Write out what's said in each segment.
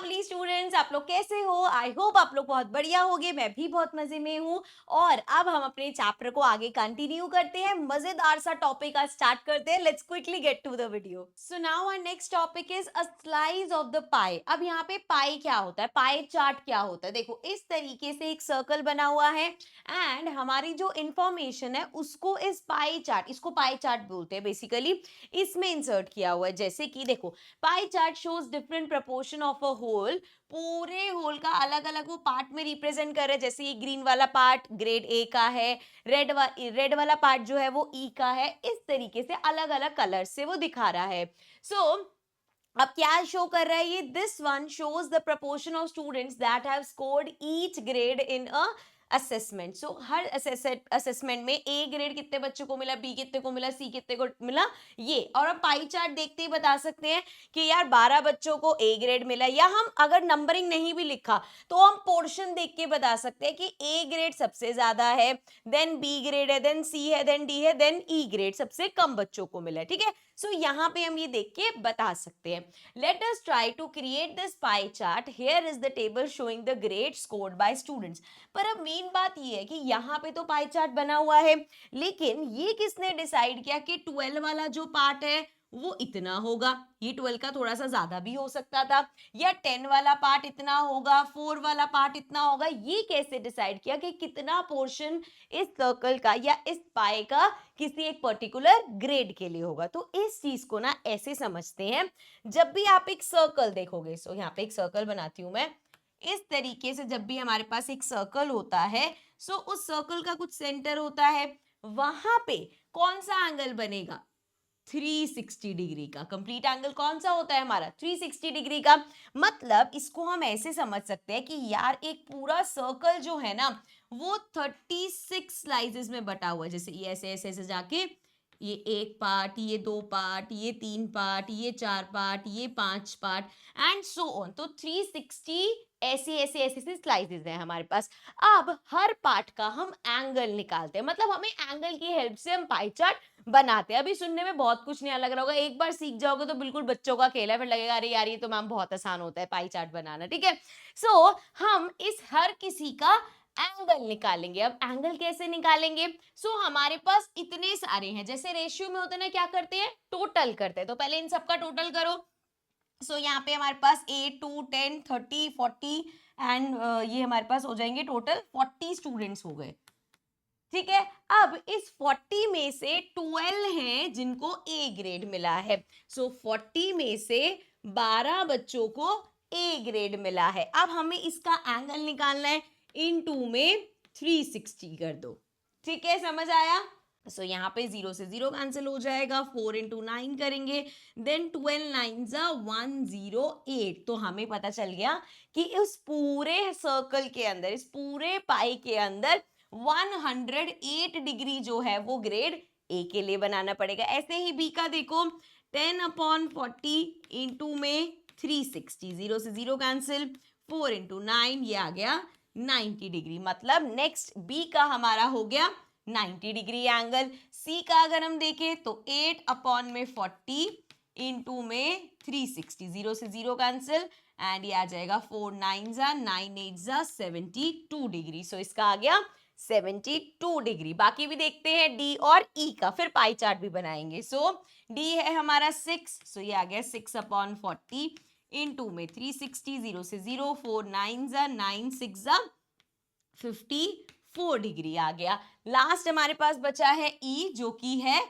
Lovely students, आप लोग कैसे हो? आई होप आप लोग बहुत बढ़िया होगे। मैं भी बहुत मजे में हूँ। और अब हम अपने चैप्टर को आगे कंटिन्यू करते हैं, मजेदार सा टॉपिक आज स्टार्ट करते हैं। Let's quickly get to the video. So now our next topic is a slice of the pie. अब यहाँ पे पाई क्या होता है, पाई चार्ट क्या होता है? देखो, इस तरीके से एक सर्कल बना हुआ है एंड हमारी जो इंफॉर्मेशन है उसको इस पाई चार्ट, इसको पाई चार्ट बोलते हैं बेसिकली, इसमें इंसर्ट किया हुआ है। जैसे कि देखो, pie chart shows different proportion of a whole. पूरे होल का अलग अलग वो पार्ट में रिप्रेजेंट कर रहे हैं। जैसे ये ग्रीन वाला पार्ट ग्रेड ए का है, रेड वाला पार्ट जो है वो ई का है। इस तरीके से अलग अलग कलर से वो दिखा रहा है। सो अब क्या शो कर रहा है ये? This one shows the proportion of students that have scored each grade in a assessment. So her assessment में ए ग्रेड कितने बच्चों को मिला, बी कितने को मिला, सी कितने को मिला, ये। और अब पाई चार्ट देखते ही बता सकते हैं कि यार 12 बच्चों को ए ग्रेड मिला, या हम अगर नंबरिंग नहीं भी लिखा तो हम पोर्शन देख के बता सकते हैं कि ए ग्रेड सबसे ज्यादा है, देन बी ग्रेड है, देन सी है, देन डी है, देन ई ग्रेड सबसे कम बच्चों को मिला है। ठीक है, सो यहाँ पे हम ये देख के बता सकते हैं। Let us try to create this pie chart. Here is the table showing the grades scored by students. पर अब मेन बात ये है कि यहाँ पे तो पाई चार्ट बना हुआ है, लेकिन ये किसने डिसाइड किया कि 12 वाला जो पार्ट है वो इतना होगा? ये 12 का थोड़ा सा ज्यादा भी हो सकता था, या 10 वाला पार्ट इतना होगा, 4 वाला पार्ट इतना होगा। ये कैसे डिसाइड किया कि कितना पोर्शन इस सर्कल का या इस पाई का किसी एक पर्टिकुलर ग्रेड के लिए होगा? तो इस चीज को ना ऐसे समझते हैं, जब भी आप एक सर्कल देखोगे, सो यहाँ पे एक सर्कल बनाती हूं मैं। इस तरीके से जब भी हमारे पास एक सर्कल होता है, सो उस सर्कल का कुछ सेंटर होता है, वहां पे कौन सा एंगल बनेगा? 360 डिग्री का। कंप्लीट एंगल कौन सा होता है हमारा? 360 डिग्री का। मतलब इसको हम ऐसे समझ सकते हैं कि यार एक पूरा सर्कल जो है ना वो 36 स्लाइसेस में बटा हुआ है। जैसे ये ऐसे ऐसे ऐसे जाके ये एक पार्ट, ये दो पार्ट, ये तीन पार्ट, ये चार पार्ट, ये पांच पार्ट एंड सो ऑन। तो 360 ऐसे ऐसे ऐसे ऐसे स्लाइसेस हैं हमारे पास। अब हर पार्ट का हम एंगल निकालते हैं, मतलब हमें एंगल की हेल्प से हम पाई चार्ट बनाते हैं। अभी सुनने में बहुत कुछ नया लग रहा होगा, एक बार सीख जाओगे तो बिल्कुल बच्चों का खेल है, फिर लगेगा अरे यार ये तो मैम बहुत आसान होता है पाई चार्ट बनाना। ठीक है, सो हम इस हर किसी का एंगल निकालेंगे। अब एंगल कैसे निकालेंगे? सो हमारे पास इतने सारे हैं, जैसे रेशियो में होते हैं ना, क्या करते हैं? टोटल करते हैं। तो पहले इन सबका टोटल करो। सो यहाँ पे हमारे पास 8 2 10 30 40 एंड ये हमारे पास हो जाएंगे टोटल 40 स्टूडेंट्स हो गए। ठीक है, अब इस 40 में से 12 हैं जिनको ए ग्रेड मिला है। सो 40 में से 12 बच्चों को ए ग्रेड मिला है। अब हमें इसका एंगल निकालना है, इन टू में 360 कर दो। ठीक है, समझ आया? सो यहाँ पे 0 से 0 कैंसिल हो जाएगा, 4 इंटू 9 करेंगे, देन 12 9 जा 108। तो हमें पता चल गया कि इस पूरे सर्कल के अंदर, इस पूरे पाई के अंदर 108 डिग्री जो है वो ग्रेड ए के लिए बनाना पड़ेगा। ऐसे ही बी का देखो, 10/40 इंटू में 360, 0 से 0 कैंसिल, 4 इंटू 9, ये आ गया 90 डिग्री। मतलब नेक्स्ट बी का हमारा हो गया 90 डिग्री एंगल। सी का अगर हम देखें तो 8/40 इंटू में 360, 0 से 0 कैंसिल एंड ये आ जाएगा 4 9 जा 9 8 जा 72 डिग्री। सो इसका आ गया 72 डिग्री। बाकी भी देखते हैं डी और ई का, फिर पाई चार्ट भी बनाएंगे। सो डी है हमारा 6, सो ये आ गया 6/40 इंटू में 360, 0 से 0, 4 9 जा 9 6 जा 54 डिग्री आ गया। लास्ट हमारे पास बचा है ई जो कि है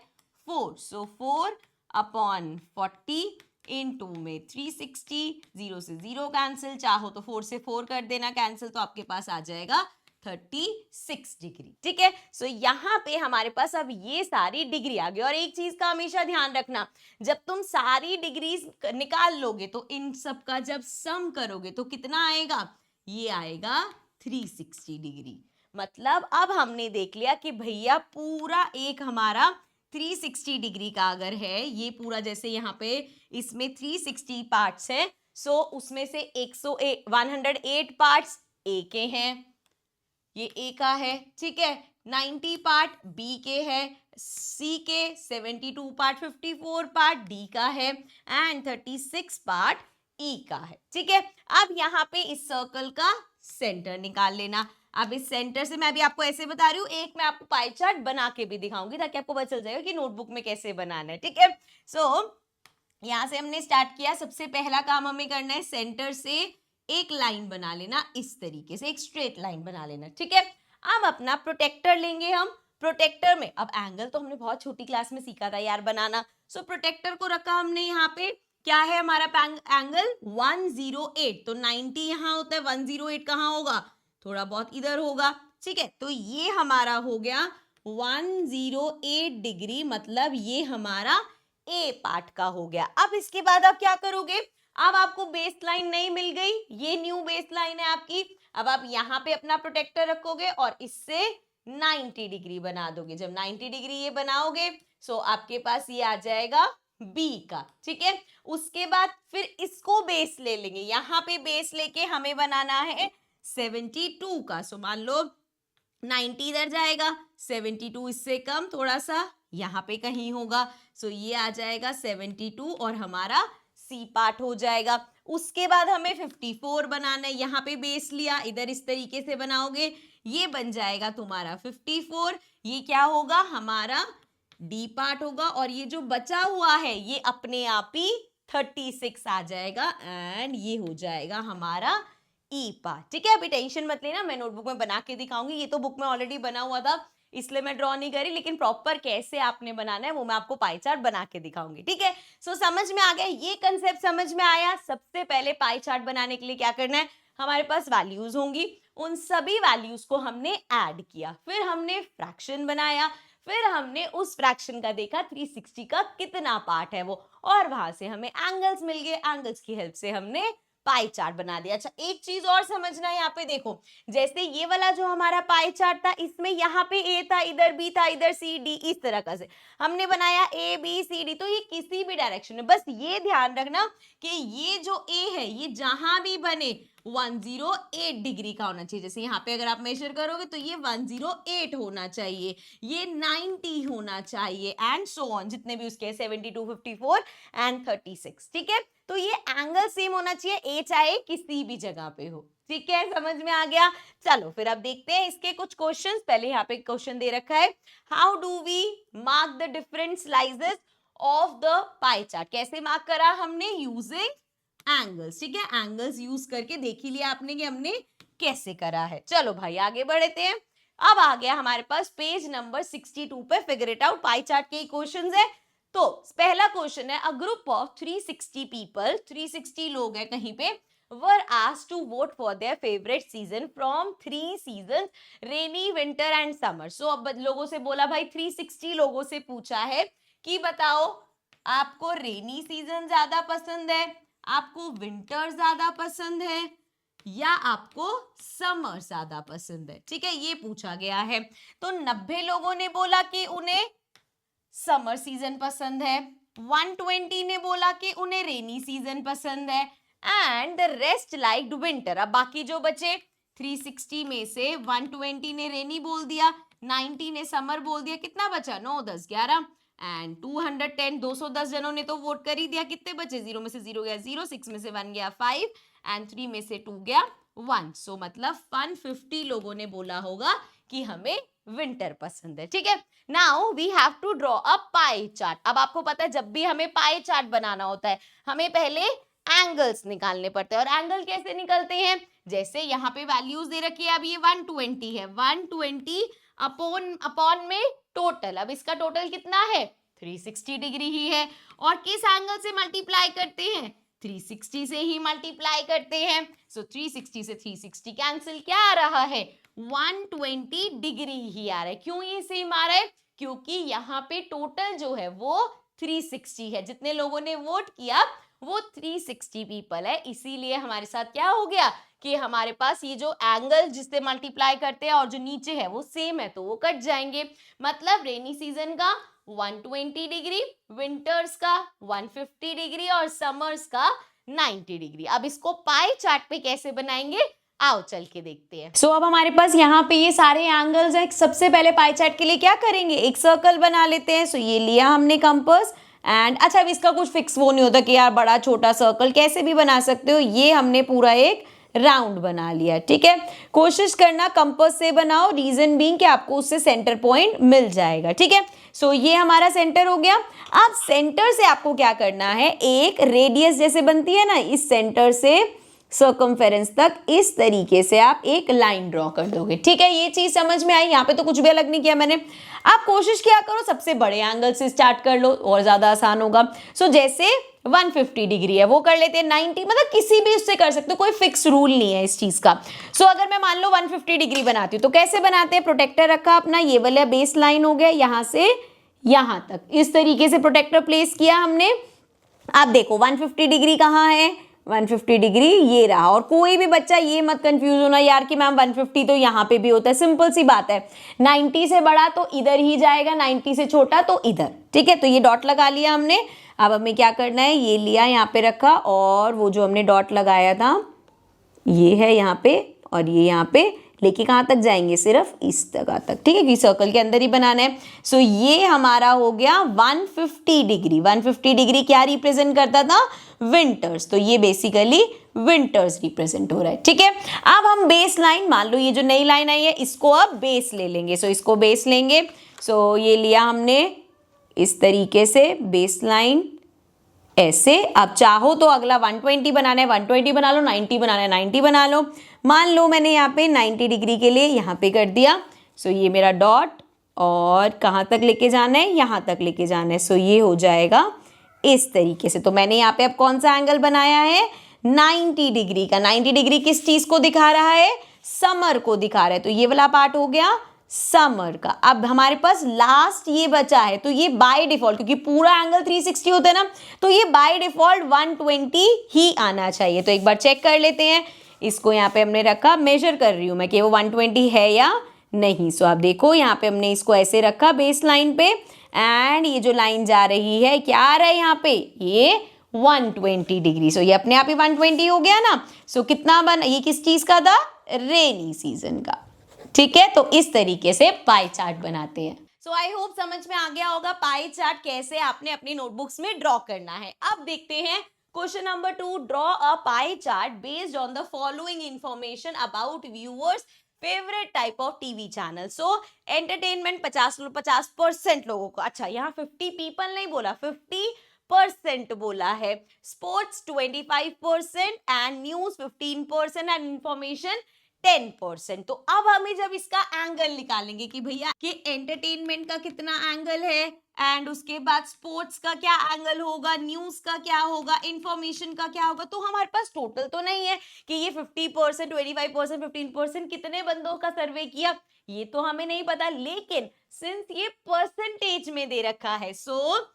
4, सो 4/40 इंटू में 360, 0 से 0 कैंसिल, चाहो तो 4 से 4 कर देना कैंसिल, तो आपके पास आ जाएगा 36 डिग्री। ठीक है, सो यहाँ पे हमारे पास अब ये सारी डिग्री आ गई। और एक चीज का हमेशा ध्यान रखना, जब तुम सारी डिग्रीज निकाल लोगे तो इन सब का जब सम करोगे तो कितना आएगा? ये आएगा 360 डिग्री। मतलब अब हमने देख लिया कि भैया पूरा एक हमारा 360 डिग्री का अगर है, ये पूरा जैसे यहाँ पे इसमें 360 पार्ट्स हैं, सो उसमें से 108 पार्ट्स ए के हैं, ये ए का है। ठीक है, 90 पार्ट बी के है, सी के 72 पार्ट 54 पार्ट डी का है एंड 36 पार्ट ई का है, ठीक है। अब यहाँ पे इस सर्कल का सेंटर निकाल लेना। अब इस सेंटर से मैं अभी आपको ऐसे बता रही हूँ, एक मैं आपको पाई चार्ट बना के भी दिखाऊंगी ताकि आपको पता चल जाएगा कि नोटबुक में कैसे बनाना है, ठीक है। सो यहाँ से हमने स्टार्ट किया, सबसे पहला काम हमें करना है सेंटर से एक लाइन बना लेना, इस तरीके से एक स्ट्रेट लाइन बना लेना, ठीक है। अब अपना प्रोटेक्टर लेंगे हम। प्रोटेक्टर में अब एंगल तो हमने बहुत छोटी क्लास में सीखा था यार बनाना। सो प्रोटेक्टर को रखा हमने यहाँ पे, क्या है हमारा एंगल 108, तो 90 यहाँ होता है, 108 कहाँ होगा, थोड़ा बहुत इधर होगा, ठीक है। तो ये हमारा हो गया 108 डिग्री, मतलब ये हमारा ए पार्ट का हो गया। अब इसके बाद आप क्या करोगे, अब आपको बेस लाइन नहीं मिल गई, ये न्यू बेस लाइन है आपकी। अब आप यहाँ पे अपना प्रोटेक्टर रखोगे और इससे 90 डिग्री बना दोगे। जब 90 डिग्री ये बनाओगे सो आपके पास ये आ जाएगा बी का, ठीक है। उसके बाद फिर इसको बेस ले लेंगे, यहाँ पे बेस लेके हमें बनाना है 72 का। सो मान लो 90 इधर जाएगा, 72 इससे कम थोड़ा सा यहाँ पे कहीं होगा, सो ये आ जाएगा 72 और हमारा सी पार्ट हो जाएगा। उसके बाद हमें 54 बनाना है, यहाँ पे बेस लिया, इधर इस तरीके से बनाओगे, ये बन जाएगा तुम्हारा 54। ये क्या होगा, हमारा डी पार्ट होगा, और ये जो बचा हुआ है ये अपने आप ही 36 आ जाएगा, एंड ये हो जाएगा हमारा ई पार्ट, ठीक है। अभी टेंशन मत लेना, मैं नोटबुक में बना के दिखाऊंगी, ये तो बुक में ऑलरेडी बना हुआ था इसलिए मैं ड्रॉ नहीं करी, लेकिन प्रॉपर कैसे आपने बनाना है वो मैं आपको पाई चार्ट बना के दिखाऊंगी, ठीक है। सो समझ में आ गया, ये कंसेप्ट समझ में आया। सबसे पहले पाई चार्ट बनाने के लिए क्या करना है, हमारे पास वैल्यूज होंगी, उन सभी वैल्यूज को हमने ऐड किया, फिर हमने फ्रैक्शन बनाया, फिर हमने उस फ्रैक्शन का देखा 360 का कितना पार्ट है वो, और वहां से हमें एंगल्स मिल गए, एंगल्स की हेल्प से हमने पाई चार्ट बना दिया। अच्छा एक चीज और समझना है, यहाँ पे देखो, जैसे ये वाला जो हमारा पाई चार्ट था, इसमें यहाँ पे ए था, इधर बी था, इधर सी डी, इस तरह का से हमने बनाया ए बी सी डी, तो ये किसी भी डायरेक्शन में, बस ये ध्यान रखना कि ये जो ए है ये जहां भी बने 108 डिग्री का होना चाहिए। जैसे यहाँ पे अगर आप मेजर करोगे तो ये 108 होना चाहिए, ये 90 होना चाहिए, एंड सो ऑन, जितने भी उसके 72, 54 एंड 36, ठीक है। तो ये एंगल सेम होना चाहिए, ए चाहे किसी भी जगह पे हो, ठीक है, समझ में आ गया। चलो फिर अब देखते हैं इसके कुछ क्वेश्चंस। पहले यहाँ पे क्वेश्चन दे रखा है, how do we mark the different slices of the pie chart. कैसे मार्क करा हमने, यूजिंग एंगल्स, ठीक है, एंगल्स यूज करके देख ही लिया आपने कि हमने कैसे करा है। चलो भाई आगे बढ़ते हैं। अब आ गया हमारे पास पेज नंबर 62 पे figure it out, pie chart के क्वेश्चंस है। तो पहला क्वेश्चन है, अ ग्रुप ऑफ 360 पीपल, 360 लोग हैं कहीं पे, were asked to vote for their favorite season from 3 seasons, rainy, winter and summer. So अब लोगों से बोला भाई, 360 लोगों से पूछा है कि बताओ आपको रेनी सीजन ज्यादा पसंद है, आपको विंटर ज्यादा पसंद है, या आपको समर ज्यादा पसंद है, ठीक है, ये पूछा गया है। तो 90 लोगों ने बोला कि उन्हें समर सीजन पसंद है, 120 ने बोला कि उन्हें रेनी सीजन पसंद है, and the rest liked winter. अब बाकी जो बचे 360 में से 120 ने रेनी बोल दिया, 90 ने समर बोल दिया, कितना बचा, 9 10 11, एंड 210, 210 जनों ने तो वोट कर ही दिया, कितने बचे, 0 में से 0 गया 0, 6 में से 1 गया 5, एंड 3 में से 2 गया 1। सो मतलब 150 लोगों ने बोला होगा कि हमें विंटर पसंद है, ठीक है। Now we have to draw a pie chart. अब आपको पता है जब भी हमें पाई चार्ट बनाना होता है हमें पहले एंगल्स निकालने पड़ते हैं, और एंगल कैसे निकलते हैं, जैसे यहाँ पे वैल्यूज दे रखी है, अब ये 120 है, 120 अपॉन में टोटल, अब इसका टोटल कितना है 360 डिग्री ही है, और किस एंगल से मल्टीप्लाई करते हैं, 360 से ही मल्टीप्लाई करते हैं। सो 360 से 360 कैंसिल, क्या आ रहा है 120 डिग्री ही आ रहा है। क्यों ये सेम आ रहा है, क्योंकि यहाँ पे टोटल जो है वो 360 है, जितने लोगों ने वोट किया वो 360 पीपल है, इसीलिए हमारे साथ क्या हो गया कि हमारे पास ये जो एंगल जिससे मल्टीप्लाई करते हैं और जो नीचे है वो सेम है, तो वो कट जाएंगे। मतलब रेनी सीजन का 120 डिग्री, विंटर्स का 150 डिग्री और समर्स का 90 डिग्री। अब इसको पाई चार्ट पे कैसे बनाएंगे, आओ चल के देखते हैं। सो अब हमारे पास यहाँ पे ये सारे एंगल्स हैं। सबसे पहले पाई चार्ट के लिए क्या करेंगे, एक सर्कल बना लेते हैं। सो ये लिया हमने कंपास एंड अच्छा, अब इसका कुछ फिक्स वो नहीं होता कि यार बड़ा छोटा सर्कल कैसे भी बना सकते हो, ये हमने पूरा एक राउंड बना लिया, ठीक है। कोशिश करना कंपास से बनाओ, रीजन बीइंग कि आपको उससे सेंटर पॉइंट मिल जाएगा, ठीक है। सो ये हमारा सेंटर हो गया। अब सेंटर से आपको क्या करना है, एक रेडियस जैसे बनती है ना, इस सेंटर से सर्कमफेरेंस तक इस तरीके से आप एक लाइन ड्रॉ कर दोगे, ठीक है। ये चीज समझ में आई, यहाँ पे तो कुछ भी अलग नहीं किया मैंने। आप कोशिश किया करो सबसे बड़े एंगल से स्टार्ट कर लो, और ज्यादा आसान होगा। सो जैसे 150 डिग्री है वो कर लेते हैं, 90 मतलब किसी भी उससे कर सकते हो, कोई फिक्स रूल नहीं है इस चीज का। सो अगर मैं मान लो 150 डिग्री बनाती हूँ तो कैसे बनाते हैं, प्रोटेक्टर रखा अपना, ये वाला बेस लाइन हो गया, यहां से यहां तक इस तरीके से प्रोटेक्टर प्लेस किया हमने। आप देखो 150 डिग्री कहाँ है, 150 डिग्री ये रहा। और कोई भी बच्चा ये मत कंफ्यूज होना यार कि मैम 150 तो यहाँ पे भी होता है, सिंपल सी बात है, 90 से बड़ा तो इधर ही जाएगा, 90 से छोटा तो इधर, ठीक है। तो ये डॉट लगा लिया हमने। अब हमें क्या करना है, ये लिया यहाँ पे रखा, और वो जो हमने डॉट लगाया था ये है यहाँ पे, और ये यहाँ पे लेके कहाँ तक जाएंगे, सिर्फ इस जगह तक, ठीक है, कि सर्कल के अंदर ही बनाना है। सो ये हमारा हो गया 150 डिग्री। 150 डिग्री क्या रिप्रेजेंट करता था, विंटर्स, तो ये बेसिकली विंटर्स रिप्रेजेंट हो रहा है, ठीक है। अब हम बेस लाइन, मान लो ये जो नई लाइन आई है इसको अब बेस ले लेंगे। सो इसको बेस लेंगे। सो ये लिया हमने इस तरीके से बेस लाइन ऐसे। अब चाहो तो अगला 120 बनाना है 120 बना लो, 90 बनाना है 90 बना लो। मान लो मैंने यहाँ पे 90 डिग्री के लिए यहाँ पे कर दिया। सो ये मेरा डॉट, और कहाँ तक लेके जाना है, यहाँ तक लेके जाना है। सो ये हो जाएगा इस तरीके से। तो मैंने यहाँ पे अब कौन सा एंगल बनाया है, 90 डिग्री का। 90 डिग्री किस चीज को दिखा रहा है, समर को दिखा रहा है। तो ये वाला पार्ट हो गया समर का। अब हमारे पास लास्ट ये बचा है, तो ये बाय डिफॉल्ट, क्योंकि पूरा एंगल 360 होता है ना, तो ये बाय डिफॉल्ट 120 ही आना चाहिए। तो एक बार चेक कर लेते हैं। इसको यहाँ पे हमने रखा, मेजर कर रही हूँ मैं कि वो 120 है या नहीं। सो आप देखो यहाँ पे हमने इसको ऐसे रखा बेस लाइन पे, एंड ये जो लाइन जा रही है क्या आ रहा है यहाँ पे, ये 120 डिग्री। सो ये अपने आप ही 120 हो गया ना। सो कितना बना, ये किस चीज का था, रेनी सीजन का, ठीक है। तो इस तरीके से पाई चार्ट बनाते हैं। सो आई होप समझ में आ गया होगा पाई चार्ट कैसे आपने अपनी नोटबुक्स में ड्रॉ करना है। अब देखते हैं question number 2। Draw a pie chart based on the following information about viewers favourite type of TV channel. So entertainment 50% लोगों को, अच्छा यहाँ 50 पीपल नहीं बोला, 50% बोला है, sports 25% and news 15% and information 10%। तो अब हमें जब इसका एंगल निकालेंगे कि भैया कि एंटरटेनमेंट का कितना एंगल है, एंड उसके बाद स्पोर्ट्स का क्या एंगल होगा, न्यूज का क्या होगा, इंफॉर्मेशन का क्या होगा, तो हमारे पास टोटल तो नहीं है कि ये 50%, 25%, 15% कितने बंदों का सर्वे किया, ये तो हमें नहीं पता। लेकिन सिंस ये परसेंटेज में दे रखा है, सो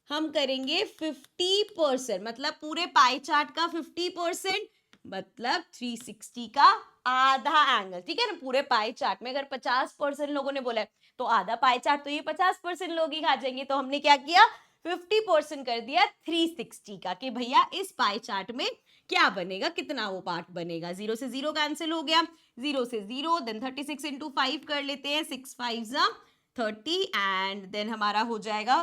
हम करेंगे 50%, मतलब पूरे पाई चार्ट का 50%, मतलब 360 का आधा एंगल, ठीक है ना। पूरे पाई चार्ट में अगर 50% लोगों ने बोला है तो आधा पाई चार्ट तो ये 50% लोग ही खा जाएंगे। तो हमने क्या किया, 50% कर दिया 360 का, कि भैया इस पाई चार्ट में क्या बनेगा, कितना वो पार्ट बनेगा। 0 से 0 कैंसिल हो गया, 0 से 0, देन 36 इंटू 5 कर लेते हैं, 6 5 30, एंड देन हमारा हो जाएगा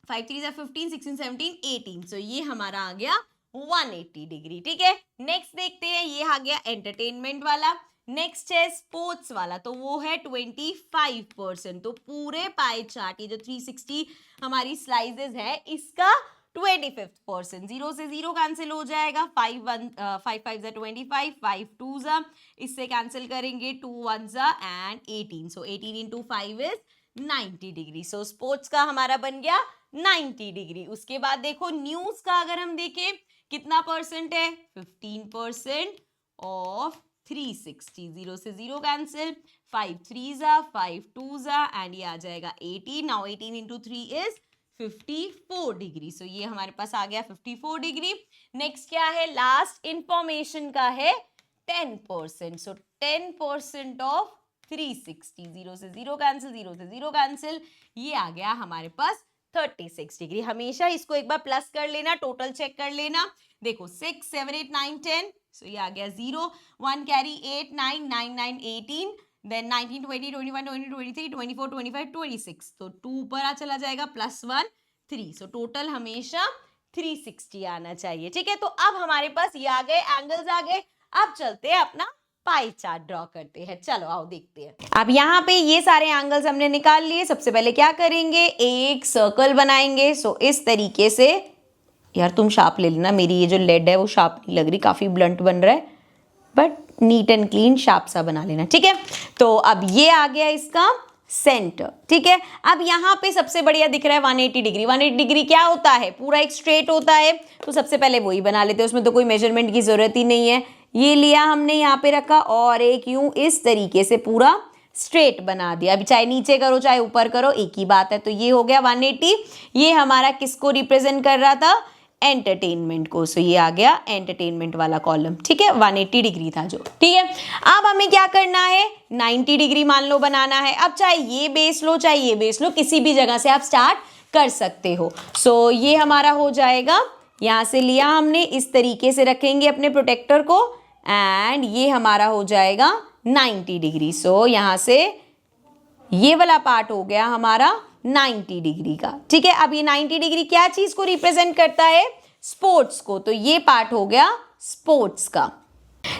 5 3 15, 16 17 18। सो ये हमारा आ गया 180 डिग्री, ठीक है। नेक्स्ट देखते हैं, ये आ गया एंटरटेनमेंट वाला। नेक्स्ट है स्पोर्ट्स वाला, तो वो है 25%। तो पूरे पाई चार्ट, ये जो 360 हमारी स्लाइसेस है, इसका 25%। 0 से 0 कैंसिल हो जाएगा, 5 5 25, 5 2 इससे कैंसिल करेंगे, 2 1 and 18। So 18 into 5 is 90 degree. So sports का हमारा बन गया 90 डिग्री। उसके बाद देखो न्यूज का अगर हम देखें कितना परसेंट है, 15% ऑफ 360। 0 से 0 कैंसिल, 5 3 5 2 एंड ये आ जाएगा 18। Now 18 into 3 is 54 degree. So ये हमारे पास आ गया 54 डिग्री। नेक्स्ट क्या है, लास्ट इंफॉर्मेशन का है 10%। सो 10% ऑफ 360। 0 से 0 कैंसिल, 0 से 0 कैंसिल, ये आ गया हमारे पास 36 डिग्री। हमेशा इसको एक बार प्लस कर लेना, टोटल चेक कर लेना। देखो 6 7 8 9 10, सो ये आ गया 0 1 कैरी 8 9 9 9 18, देन 19 20 21 22 23 24 25 26, तो 2 ऊपर चला जाएगा, +1 3, सो टोटल हमेशा 360 आना चाहिए। ठीक है, तो अब हमारे पास ये आ गए, एंगल्स आ गए। अब चलते हैं अपना पाई चार्ट ड्रॉ करते हैं। चलो आओ देखते हैं। अब यहाँ पे ये सारे एंगल्स हमने निकाल लिए। सबसे पहले क्या करेंगे, एक सर्कल बनाएंगे। सो इस तरीके से, यार तुम शार्प ले लेना, मेरी ये जो लेड है वो शार्प नहीं लग रही, काफी ब्लंट बन रहा है, but neat and clean sharp सा बना लेना। ठीक है, तो अब ये आ गया इसका सेंटर। ठीक है, अब यहाँ पे सबसे बढ़िया दिख रहा है 180 डिग्री। 180 डिग्री क्या होता है, पूरा एक स्ट्रेट होता है, तो सबसे पहले वही बना लेते हैं, उसमें तो कोई मेजरमेंट की जरूरत ही नहीं है। ये लिया हमने, यहाँ पे रखा, और एक यूं इस तरीके से पूरा स्ट्रेट बना दिया। अभी चाहे नीचे करो चाहे ऊपर करो, एक ही बात है। तो ये हो गया 180। ये हमारा किसको रिप्रेजेंट कर रहा था, एंटरटेनमेंट को। सो ये आ गया एंटरटेनमेंट वाला कॉलम। ठीक है, 180 डिग्री था जो। ठीक है, अब हमें क्या करना है, 90 डिग्री मान लो बनाना है। अब चाहे ये बेस लो चाहे ये बेस लो, किसी भी जगह से आप स्टार्ट कर सकते हो। सो ये हमारा हो जाएगा, यहाँ से लिया हमने, इस तरीके से रखेंगे अपने प्रोटेक्टर को, एंड ये हमारा हो जाएगा 90 डिग्री। सो यहाँ से ये वाला पार्ट हो गया हमारा 90 डिग्री का। ठीक है, अब ये 90 डिग्री क्या चीज को रिप्रेजेंट करता है, स्पोर्ट्स को, तो ये पार्ट हो गया स्पोर्ट्स का।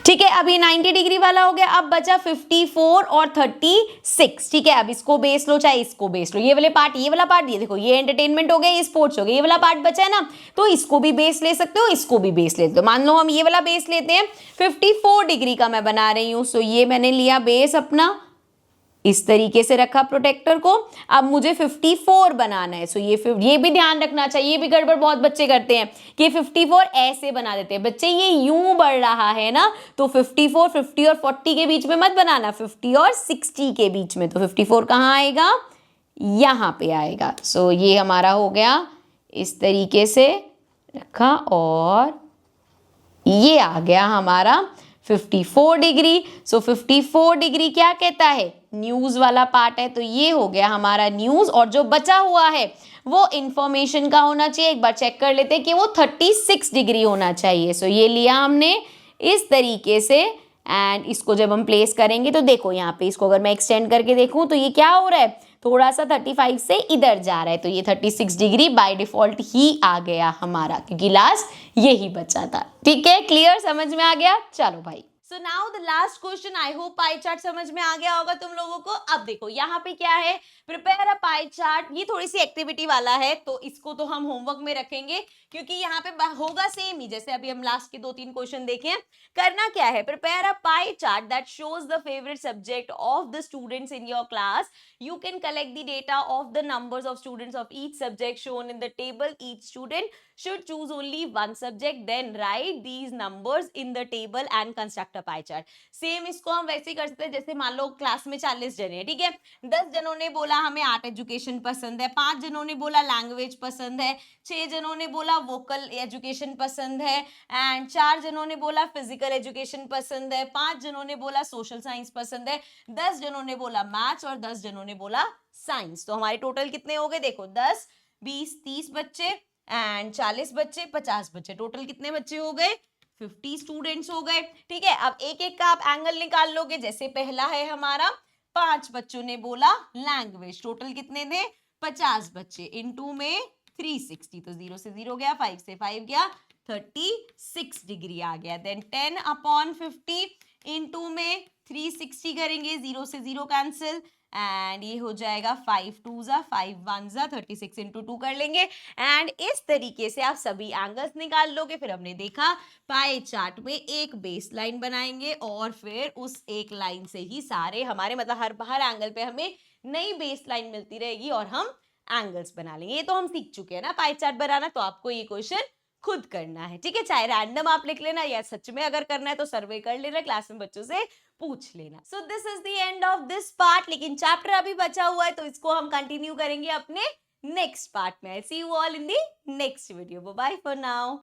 ठीक है, अब ये 90 डिग्री वाला हो गया। अब बचा 54 और 36। ठीक है, अब इसको बेस लो चाहे इसको बेस लो, ये वाले पार्ट, ये वाला पार्ट, ये देखो, ये एंटरटेनमेंट हो गया, ये स्पोर्ट्स हो गया, ये वाला पार्ट बचा है ना, तो इसको भी बेस ले सकते हो, इसको भी बेस लेते हो। मान लो हम ये वाला बेस लेते हैं, 54 डिग्री का मैं बना रही हूं। सो ये मैंने लिया बेस अपना, इस तरीके से रखा प्रोटेक्टर को। अब मुझे 54 बनाना है। सो ये भी ध्यान रखना चाहिए, ये भी गड़बड़ बहुत बच्चे करते हैं कि 54 ऐसे बना देते हैं बच्चे, ये यूं बढ़ रहा है ना, तो 54, 50 और 40 के बीच में मत बनाना, 50 और 60 के बीच में। तो 54 कहाँ आएगा, यहाँ पे आएगा। सो ये हमारा हो गया, इस तरीके से रखा, और ये आ गया हमारा 54 डिग्री। सो 54 डिग्री क्या कहता है, न्यूज वाला पार्ट है, तो ये हो गया हमारा न्यूज। और जो बचा हुआ है वो इंफॉर्मेशन का होना चाहिए। एक बार चेक कर लेते हैं कि वो 36 डिग्री होना चाहिए। सो ये लिया हमने इस तरीके से, एंड इसको जब हम प्लेस करेंगे तो देखो यहाँ पे, इसको अगर मैं एक्सटेंड करके देखूं तो ये क्या हो रहा है, थोड़ा सा 35 से इधर जा रहा है, तो ये 36 डिग्री बाय डिफॉल्ट ही आ गया हमारा, क्योंकि लास्ट यही बचा था। ठीक है, क्लियर, समझ में आ गया। चलो भाई, so now the last question. I hope pie chart समझ में आ गया होगा तुम लोगों को। अब देखो यहाँ पे क्या है, प्रिपेयर अ पाई चार्ट। ये थोड़ी सी एक्टिविटी वाला है, तो इसको तो हम होमवर्क में रखेंगे, क्योंकि यहाँ पे होगा सेम ही जैसे अभी हम लास्ट के 2-3 क्वेश्चन देखे हैं। करना क्या है, prepare a pie chart that shows the favourite subject of the students in your class. You can collect the data of the numbers of students of each subject shown in the table. Each student should choose only one subject, then write these numbers in the table and construct a pie chart. Same इसको हम वैसे ही कर सकते हैं, जैसे मान लो class में 40 जने हैं, ठीक है, 10 जनों ने बोला हमें आर्ट एजुकेशन पसंद है, 5 जनों ने बोला लैंग्वेज पसंद है, 6 जनों ने बोला वोकल एजुकेशन पसंद है, एंड 4 जनों ने बोला फिजिकल एजुकेशन पसंद है, 5 जनों ने बोला सोशल साइंस पसंद है, 10 जनों ने बोला मैथ्स, और 10 जनों ने बोला साइंस। तो हमारे टोटल कितने हो गए, देखो 10, 20, 30 बच्चे, एंड 40 बच्चे, 50 बच्चे, टोटल कितने बच्चे हो गए, 50 स्टूडेंट्स हो गए। ठीक है, अब एक एक का आप एंगल निकाल लोगे। जैसे पहला है हमारा, 5 बच्चों ने बोला लैंग्वेज, टोटल कितने थे, 50 बच्चे, इनटू में 360, तो 0 से 0 गया, 5 से 5 गया, 36 डिग्री आ गया। देन 10/50 इनटू में 360 करेंगे, 0 से 0 कैंसिल, एंड ये हो जाएगा 5 2 जा 5 1 जा 36 इंटू 2 कर लेंगे। एंड इस तरीके से आप सभी एंगल्स निकाल लोगे। फिर हमने देखा पाई चार्ट में एक बेस लाइन बनाएंगे, और फिर उस एक लाइन से ही सारे हमारे, मतलब हर एंगल पे हमें नई बेस लाइन मिलती रहेगी और हम एंगल्स बना लेंगे। ये तो हम सीख चुके हैं ना पाई चार्ट बनाना, तो आपको ये क्वेश्चन खुद करना है। ठीक है, चाहे रैंडम आप लिख लेना, या सच में अगर करना है तो सर्वे कर लेना, क्लास में बच्चों से पूछ लेना। So this is the end of this part. लेकिन चैप्टर अभी बचा हुआ है, तो इसको हम कंटिन्यू करेंगे अपने नेक्स्ट पार्ट में। I see you all in the next video. Bye bye for now.